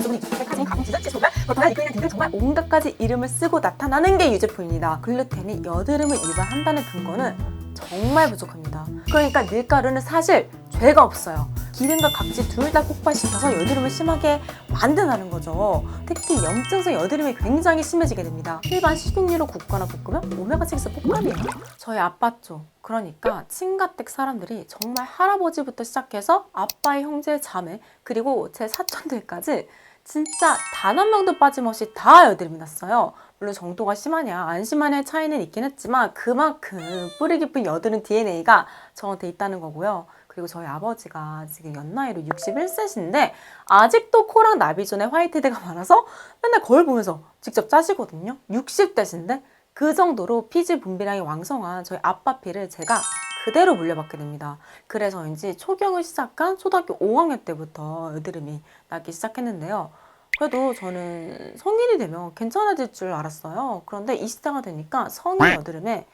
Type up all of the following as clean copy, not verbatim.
안정이 카진, 가공, 지전, 채소가 버터나 리코이나 등등 정말 온갖 가지 이름을 쓰고 나타나는 게 유제품입니다. 글루텐이 여드름을 유발한다는 근거는 정말 부족합니다. 그러니까 밀가루는 사실 죄가 없어요. 기름과 각질 둘 다 폭발시켜서 여드름을 심하게 만드는 거죠. 특히 염증성 여드름이 굉장히 심해지게 됩니다. 일반 식용유로 굽거나 볶으면 오메가6 폭발이에요. 저희 아빠 쪽, 그러니까 친가댁 사람들이 정말 할아버지부터 시작해서 아빠의 형제, 자매, 그리고 제 사촌들까지 진짜 단 한 명도 빠짐없이 다 여드름이 났어요. 물론 정도가 심하냐 안 심하냐의 차이는 있긴 했지만 그만큼 뿌리 깊은 여드름 DNA가 저한테 있다는 거고요. 그리고 저희 아버지가 지금 연나이로 61세신데 아직도 코랑 나비존에 화이트데가 많아서 맨날 거울 보면서 직접 짜시거든요. 60대신데 그 정도로 피지 분비량이 왕성한 저희 아빠 피를 제가 그대로 물려받게 됩니다. 그래서인지 초경을 시작한 초등학교 5학년 때부터 여드름이 나기 시작했는데요. 그래도 저는 성인이 되면 괜찮아질 줄 알았어요. 그런데 20대가 되니까 성인 여드름에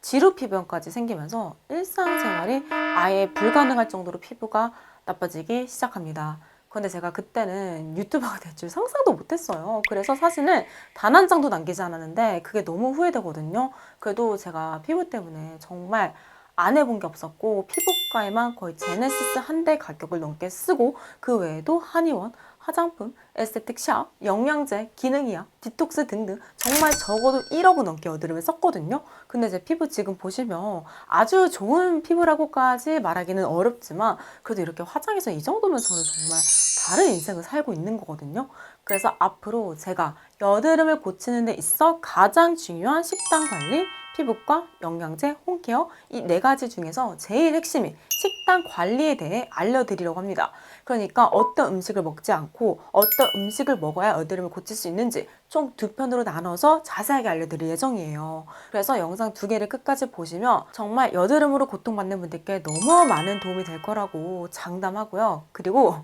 지루 피부염까지 생기면서 일상생활이 아예 불가능할 정도로 피부가 나빠지기 시작합니다. 그런데 제가 그때는 유튜버가 될 줄 상상도 못했어요. 그래서 사진을 단 한 장도 남기지 않았는데 그게 너무 후회되거든요. 그래도 제가 피부 때문에 정말 안 해본 게 없었고 피부과에만 거의 제네시스 한 대 가격을 넘게 쓰고 그 외에도 한의원, 화장품, 에스테틱 샵, 영양제, 기능의학, 디톡스 등등 정말 적어도 1억은 넘게 여드름을 썼거든요. 근데 제 피부 지금 보시면 아주 좋은 피부라고까지 말하기는 어렵지만 그래도 이렇게 화장해서 이 정도면 저는 정말 다른 인생을 살고 있는 거거든요. 그래서 앞으로 제가 여드름을 고치는 데 있어 가장 중요한 식단 관리, 피부과, 영양제, 홈케어 이 4가지 중에서 제일 핵심이 식단 관리에 대해 알려드리려고 합니다. 그러니까 어떤 음식을 먹지 않고 어떤 음식을 먹어야 여드름을 고칠 수 있는지 총 2편으로 나눠서 자세하게 알려드릴 예정이에요. 그래서 영상 2개를 끝까지 보시면 정말 여드름으로 고통받는 분들께 너무 많은 도움이 될 거라고 장담하고요. 그리고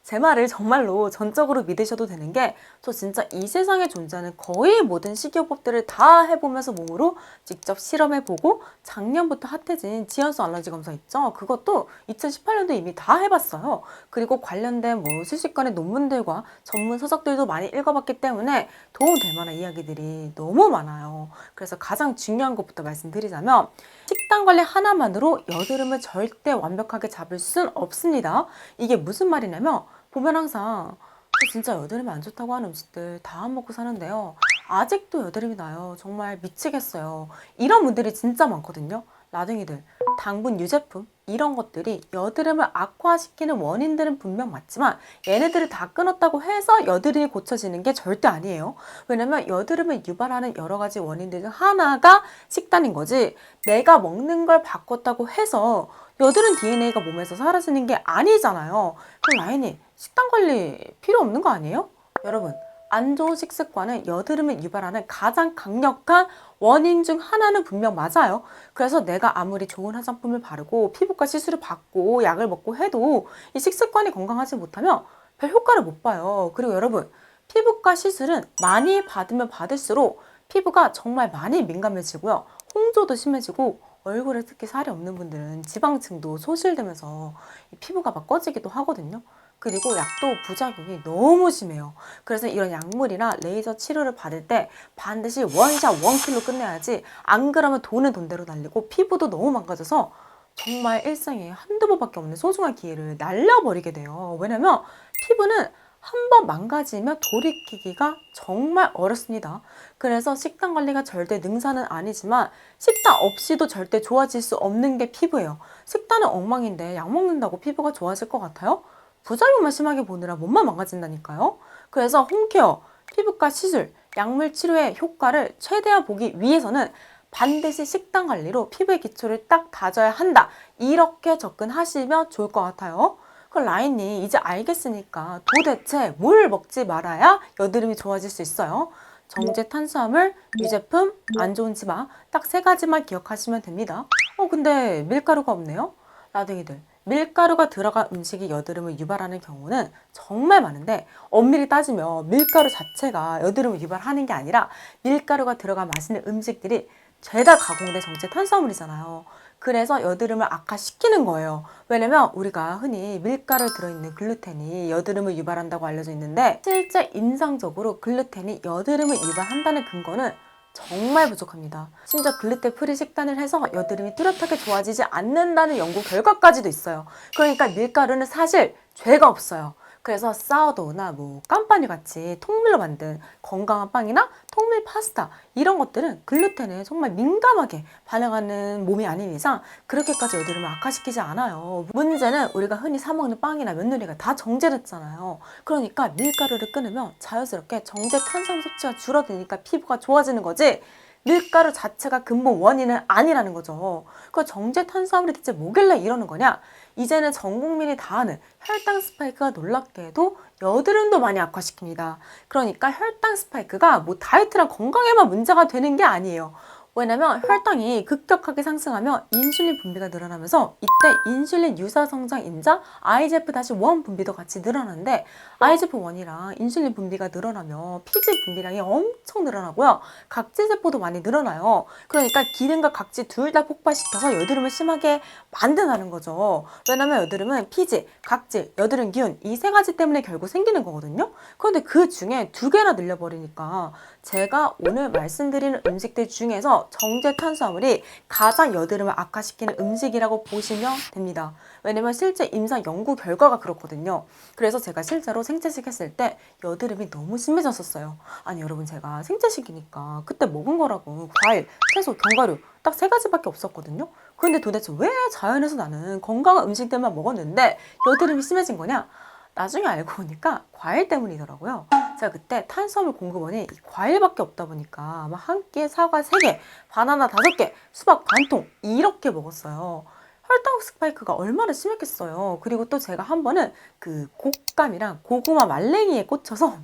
제 말을 정말로 전적으로 믿으셔도 되는 게 저 진짜 이 세상에 존재하는 거의 모든 식이요법들을 다 해보면서 몸으로 직접 실험해보고 작년부터 핫해진 지연성 알러지 검사 있죠? 그것도 2018년도 이미 다 해봤어요. 그리고 관련된 수십건의 논문들과 전문 서적들도 많이 읽어봤기 때문에 도움될 만한 이야기들이 너무 많아요. 그래서 가장 중요한 것부터 말씀드리자면 식단 관리 하나만으로 여드름을 절대 완벽하게 잡을 순 없습니다. 이게 무슨 말이냐면 보면 항상 저 진짜 여드름이 안 좋다고 하는 음식들 다 안 먹고 사는데요. 아직도 여드름이 나요. 정말 미치겠어요. 이런 분들이 진짜 많거든요. 나둥이들, 당분 유제품 이런 것들이 여드름을 악화시키는 원인들은 분명 맞지만 얘네들을 다 끊었다고 해서 여드름이 고쳐지는 게 절대 아니에요. 왜냐면 여드름을 유발하는 여러 가지 원인들 중 하나가 식단인 거지 내가 먹는 걸 바꿨다고 해서 여드름 DNA가 몸에서 사라지는 게 아니잖아요. 그럼 라인이 식단 관리 필요 없는 거 아니에요? 여러분, 안 좋은 식습관은 여드름을 유발하는 가장 강력한 원인 중 하나는 분명 맞아요. 그래서 내가 아무리 좋은 화장품을 바르고 피부과 시술을 받고 약을 먹고 해도 이 식습관이 건강하지 못하면 별 효과를 못 봐요. 그리고 여러분, 피부과 시술은 많이 받으면 받을수록 피부가 정말 많이 민감해지고요. 홍조도 심해지고 얼굴에 특히 살이 없는 분들은 지방층도 소실되면서 피부가 막 꺼지기도 하거든요. 그리고 약도 부작용이 너무 심해요. 그래서 이런 약물이나 레이저 치료를 받을 때 반드시 원샷 원킬로 끝내야지 안 그러면 돈은 돈대로 날리고 피부도 너무 망가져서 정말 일생에 한두 번밖에 없는 소중한 기회를 날려버리게 돼요. 왜냐면 피부는 한 번 망가지면 돌이키기가 정말 어렵습니다. 그래서 식단 관리가 절대 능사는 아니지만 식단 없이도 절대 좋아질 수 없는 게 피부예요. 식단은 엉망인데 약 먹는다고 피부가 좋아질 것 같아요? 부작용만 심하게 보느라 몸만 망가진다니까요. 그래서 홈케어, 피부과 시술, 약물 치료의 효과를 최대한 보기 위해서는 반드시 식단 관리로 피부의 기초를 딱 다져야 한다. 이렇게 접근하시면 좋을 것 같아요. 그럼 라인이 이제 알겠으니까 도대체 뭘 먹지 말아야 여드름이 좋아질 수 있어요? 정제 탄수화물, 유제품, 안 좋은 지방 딱 3가지만 기억하시면 됩니다. 근데 밀가루가 없네요? 나둥이들, 밀가루가 들어간 음식이 여드름을 유발하는 경우는 정말 많은데 엄밀히 따지면 밀가루 자체가 여드름을 유발하는 게 아니라 밀가루가 들어간 맛있는 음식들이 죄다 가공된 정제 탄수화물이잖아요. 그래서 여드름을 악화시키는 거예요. 왜냐면 우리가 흔히 밀가루에 들어있는 글루텐이 여드름을 유발한다고 알려져 있는데 실제 임상적으로 글루텐이 여드름을 유발한다는 근거는 정말 부족합니다. 심지어 글루텐 프리 식단을 해서 여드름이 뚜렷하게 좋아지지 않는다는 연구 결과까지도 있어요. 그러니까 밀가루는 사실 죄가 없어요. 그래서 사워도우나 깜빠니 같이 통밀로 만든 건강한 빵이나 통밀 파스타 이런 것들은 글루텐에 정말 민감하게 반응하는 몸이 아닌 이상 그렇게까지 여드름을 악화시키지 않아요. 문제는 우리가 흔히 사 먹는 빵이나 면요리가 다 정제됐잖아요. 그러니까 밀가루를 끊으면 자연스럽게 정제 탄수화물 섭취가 줄어드니까 피부가 좋아지는 거지 밀가루 자체가 근본 원인은 아니라는 거죠. 그 정제 탄수화물이 대체 뭐길래 이러는 거냐? 이제는 전 국민이 다 아는 혈당 스파이크가 놀랍게도 여드름도 많이 악화시킵니다. 그러니까 혈당 스파이크가 다이어트랑 건강에만 문제가 되는 게 아니에요. 왜냐면 혈당이 급격하게 상승하면 인슐린 분비가 늘어나면서 이때 인슐린 유사 성장 인자 IGF-1 분비도 같이 늘어나는데 IGF-1이랑 인슐린 분비가 늘어나면 피지 분비량이 엄청 늘어나고요. 각질세포도 많이 늘어나요. 그러니까 기름과 각질 둘 다 폭발시켜서 여드름을 심하게 만드는 거죠. 왜냐면 여드름은 피지, 각질, 여드름 기운 이 세 가지 때문에 결국 생기는 거거든요. 그런데 그 중에 두 개나 늘려버리니까 제가 오늘 말씀드리는 음식들 중에서 정제 탄수화물이 가장 여드름을 악화시키는 음식이라고 보시면 됩니다. 왜냐면 실제 임상 연구 결과가 그렇거든요. 그래서 제가 실제로 생채식 했을 때 여드름이 너무 심해졌었어요. 아니 여러분 제가 생채식이니까 그때 먹은 거라고 과일, 채소, 견과류 딱 세 가지밖에 없었거든요. 근데 도대체 왜 자연에서 나는 건강한 음식들만 먹었는데 여드름이 심해진 거냐? 나중에 알고 보니까 과일 때문이더라고요. 제가 그때 탄수화물 공급원이 과일밖에 없다 보니까 한 끼에 사과 3개, 바나나 5개, 수박 반통 이렇게 먹었어요. 혈당 스파이크가 얼마나 심했겠어요. 그리고 또 제가 한 번은 그 곶감이랑 고구마 말랭이에 꽂혀서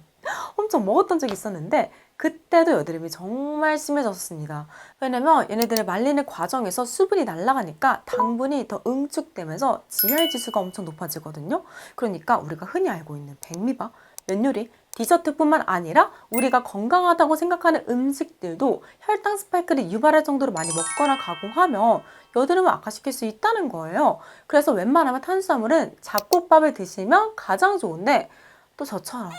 엄청 먹었던 적이 있었는데 그때도 여드름이 정말 심해졌습니다. 왜냐면 얘네들을 말리는 과정에서 수분이 날아가니까 당분이 더 응축되면서 GI 지수가 엄청 높아지거든요. 그러니까 우리가 흔히 알고 있는 백미밥, 면요리, 디저트뿐만 아니라 우리가 건강하다고 생각하는 음식들도 혈당 스파이크를 유발할 정도로 많이 먹거나 가공하면 여드름을 악화시킬 수 있다는 거예요. 그래서 웬만하면 탄수화물은 잡곡밥을 드시면 가장 좋은데 또 저처럼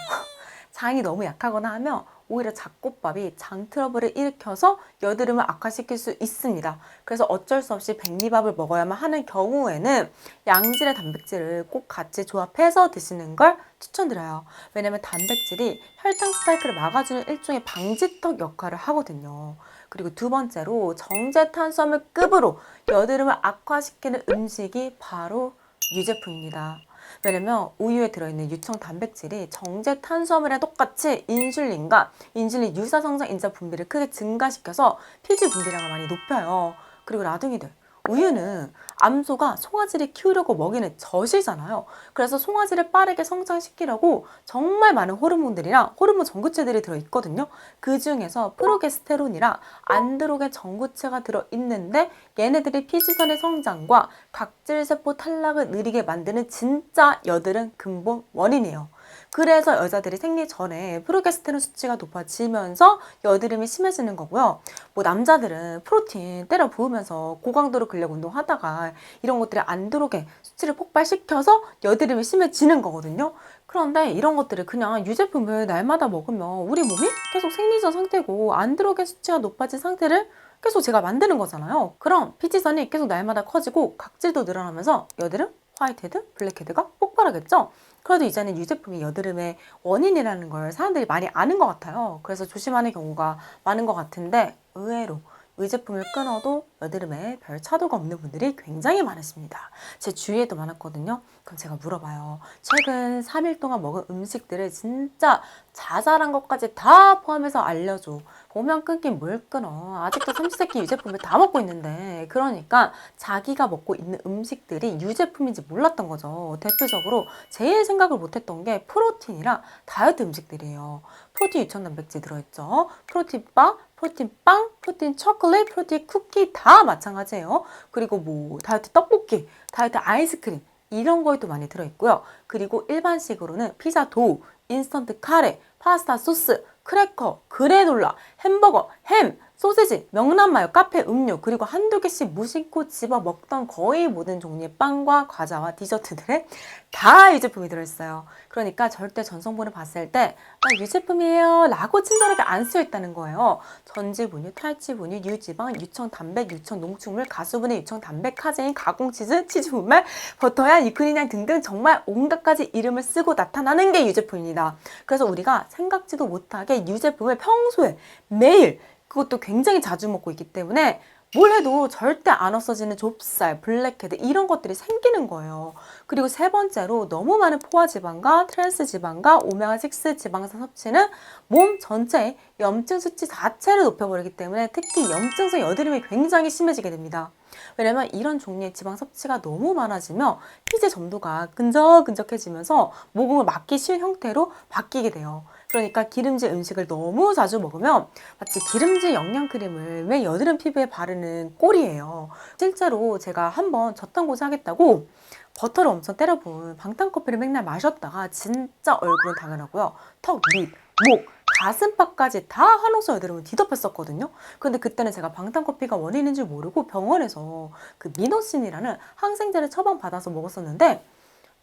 장이 너무 약하거나 하면 오히려 잡곡밥이 장 트러블을 일으켜서 여드름을 악화시킬 수 있습니다. 그래서 어쩔 수 없이 백미밥을 먹어야만 하는 경우에는 양질의 단백질을 꼭 같이 조합해서 드시는 걸 추천드려요. 왜냐면 단백질이 혈당 스파이크를 막아주는 일종의 방지턱 역할을 하거든요. 그리고 두 번째로 정제 탄수화물급으로 여드름을 악화시키는 음식이 바로 유제품입니다. 왜냐면 우유에 들어있는 유청 단백질이 정제 탄수화물에 똑같이 인슐린과 인슐린 유사 성장 인자 분비를 크게 증가시켜서 피지 분비량을 많이 높여요. 그리고 라둥이들, 우유는 암소가 송아지를 키우려고 먹이는 젖이잖아요. 그래서 송아지를 빠르게 성장시키려고 정말 많은 호르몬들이랑 호르몬 전구체들이 들어있거든요. 그 중에서 프로게스테론이랑 안드로겐 전구체가 들어있는데 얘네들이 피지선의 성장과 각질세포 탈락을 느리게 만드는 진짜 여드름 근본 원인이에요. 그래서 여자들이 생리 전에 프로게스테론 수치가 높아지면서 여드름이 심해지는 거고요. 남자들은 프로틴 때려 부으면서 고강도로 근력 운동하다가 이런 것들이 안드로겐 수치를 폭발시켜서 여드름이 심해지는 거거든요. 그런데 이런 것들을 그냥 유제품을 날마다 먹으면 우리 몸이 계속 생리전 상태고 안드로겐 수치가 높아진 상태를 계속 제가 만드는 거잖아요. 그럼 피지선이 계속 날마다 커지고 각질도 늘어나면서 여드름, 화이트헤드, 블랙헤드가 폭발하겠죠? 그래도 이제는 유제품이 여드름의 원인이라는 걸 사람들이 많이 아는 것 같아요. 그래서 조심하는 경우가 많은 것 같은데 의외로 유제품을 끊어도 여드름에 별 차도가 없는 분들이 굉장히 많으십니다. 제 주위에도 많았거든요. 그럼 제가 물어봐요. 최근 3일 동안 먹은 음식들을 진짜 자잘한 것까지 다 포함해서 알려줘. 보면 끊긴 뭘 끊어. 아직도 삼시세끼 유제품을 다 먹고 있는데. 그러니까 자기가 먹고 있는 음식들이 유제품인지 몰랐던 거죠. 대표적으로 제일 생각을 못했던 게 프로틴이랑 다이어트 음식들이에요. 프로틴 유청 단백질 들어있죠. 프로틴 바, 프로틴 빵, 프로틴 초콜릿, 프로틴 쿠키 다 마찬가지예요. 그리고 다이어트 떡볶이, 다이어트 아이스크림 이런 거에도 많이 들어있고요. 그리고 일반식으로는 피자 도우, 인스턴트 카레, 파스타 소스, 크래커, 그래놀라, 햄버거, 햄, 소시지, 명란마요, 카페 음료, 그리고 한두 개씩 무심코 집어 먹던 거의 모든 종류의 빵과 과자와 디저트들에 다 유제품이 들어있어요. 그러니까 절대 전성분을 봤을 때 유제품이에요 라고 친절하게 안 쓰여있다는 거예요. 전지분유, 탈지분유, 유지방, 유청단백, 유청농축물, 가수분해, 유청단백, 카제인, 가공치즈, 치즈분말, 버터야, 유크리난 등등 정말 온갖 가지 이름을 쓰고 나타나는 게 유제품입니다. 그래서 우리가 생각지도 못하게 유제품을 평소에 매일 그것도 굉장히 자주 먹고 있기 때문에 뭘 해도 절대 안 없어지는 좁쌀, 블랙헤드 이런 것들이 생기는 거예요. 그리고 세 번째로 너무 많은 포화지방과 트랜스지방과 오메가6 지방산 섭취는 몸 전체의 염증 수치 자체를 높여버리기 때문에 특히 염증성 여드름이 굉장히 심해지게 됩니다. 왜냐면 이런 종류의 지방 섭취가 너무 많아지면 피지 점도가 끈적끈적해지면서 모공을 막기 쉬운 형태로 바뀌게 돼요. 그러니까 기름진 음식을 너무 자주 먹으면 마치 기름진 영양크림을 왜 여드름 피부에 바르는 꼴이에요. 실제로 제가 한번 젖단고지 하겠다고 버터를 엄청 때려부은 방탄커피를 맨날 마셨다가 진짜 얼굴은 당연하고요. 턱, 밑, 목, 가슴팍까지 다 한옥소 여드름을 뒤덮였었거든요. 근데 그때는 제가 방탄커피가 원인인 줄 모르고 병원에서 그 미노신이라는 항생제를 처방받아서 먹었었는데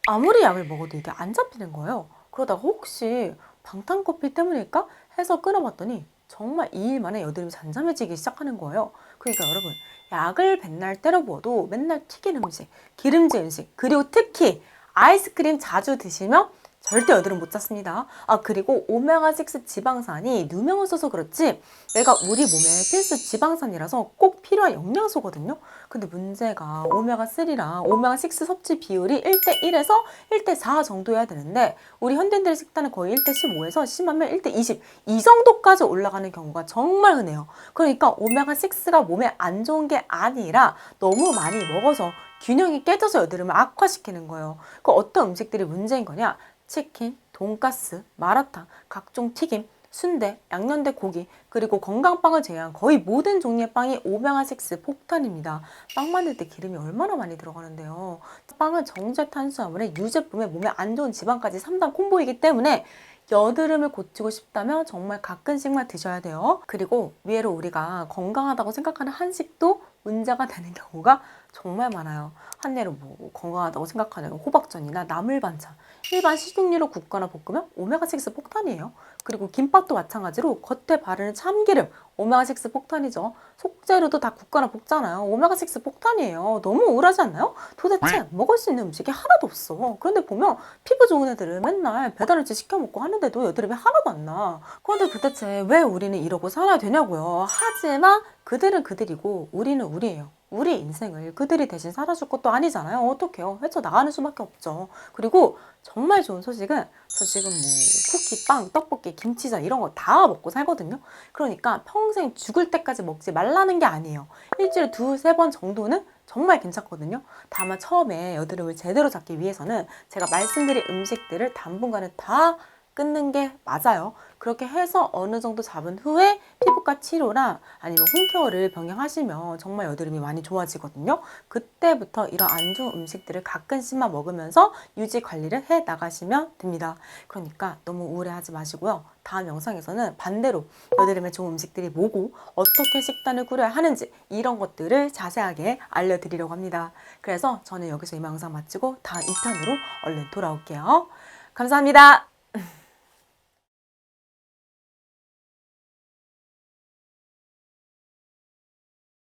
아무리 약을 먹어도 이게 안 잡히는 거예요. 그러다가 혹시 방탄커피 때문일까 해서 끊어봤더니 정말 2일 만에 여드름이 잠잠해지기 시작하는 거예요. 그러니까 여러분, 약을 맨날 때려 부어도 맨날 튀긴 음식, 기름진 음식, 그리고 특히 아이스크림 자주 드시면 절대 여드름 못 잡습니다. 그리고 오메가6 지방산이 누명을 써서 그렇지 내가 우리 몸에 필수 지방산이라서 꼭 필요한 영양소거든요. 근데 문제가 오메가3랑 오메가6 섭취 비율이 1대1에서 1대4 정도여야 되는데 우리 현대인들의 식단은 거의 1대15에서 심하면 1대20 이 정도까지 올라가는 경우가 정말 흔해요. 그러니까 오메가6가 몸에 안 좋은 게 아니라 너무 많이 먹어서 균형이 깨져서 여드름을 악화시키는 거예요. 그 어떤 음식들이 문제인 거냐? 치킨, 돈가스, 마라탕, 각종 튀김, 순대, 양념된 고기, 그리고 건강빵을 제외한 거의 모든 종류의 빵이 오메가6 폭탄입니다. 빵 만들 때 기름이 얼마나 많이 들어가는데요. 빵은 정제 탄수화물에 유제품에 몸에 안 좋은 지방까지 3단 콤보이기 때문에 여드름을 고치고 싶다면 정말 가끔씩만 드셔야 돼요. 그리고 위에로 우리가 건강하다고 생각하는 한식도 문제가 되는 경우가 정말 많아요. 한예로 뭐 건강하다고 생각하는 호박전이나 나물 반찬, 일반 식용유로 굽거나 볶으면 오메가6 폭탄이에요. 그리고 김밥도 마찬가지로 겉에 바르는 참기름, 오메가6 폭탄이죠. 속재료도 다 굽거나 볶잖아요. 오메가6 폭탄이에요. 너무 우울하지 않나요? 도대체 먹을 수 있는 음식이 하나도 없어. 그런데 보면 피부 좋은 애들은 맨날 배달 음식 시켜 먹고 하는데도 여드름이 하나도 안 나. 그런데 도대체 왜 우리는 이러고 살아야 되냐고요. 하지만 그들은 그들이고 우리는 우리예요. 우리 인생을 그들이 대신 살아줄 것도 아니잖아요. 어떡해요? 헤쳐나가는 수밖에 없죠. 그리고 정말 좋은 소식은 저 지금 뭐 쿠키, 빵, 떡볶이, 김치전 이런 거 다 먹고 살거든요. 그러니까 평생 죽을 때까지 먹지 말라는 게 아니에요. 일주일에 2-3번 정도는 정말 괜찮거든요. 다만 처음에 여드름을 제대로 잡기 위해서는 제가 말씀드린 음식들을 당분간은 다 끊는 게 맞아요. 그렇게 해서 어느 정도 잡은 후에 피부과 치료나 아니면 홈케어를 병행하시면 정말 여드름이 많이 좋아지거든요. 그때부터 이런 안 좋은 음식들을 가끔씩만 먹으면서 유지 관리를 해 나가시면 됩니다. 그러니까 너무 우울해하지 마시고요. 다음 영상에서는 반대로 여드름에 좋은 음식들이 뭐고 어떻게 식단을 꾸려야 하는지 이런 것들을 자세하게 알려드리려고 합니다. 그래서 저는 여기서 이 영상 마치고 다음 2편으로 얼른 돌아올게요. 감사합니다.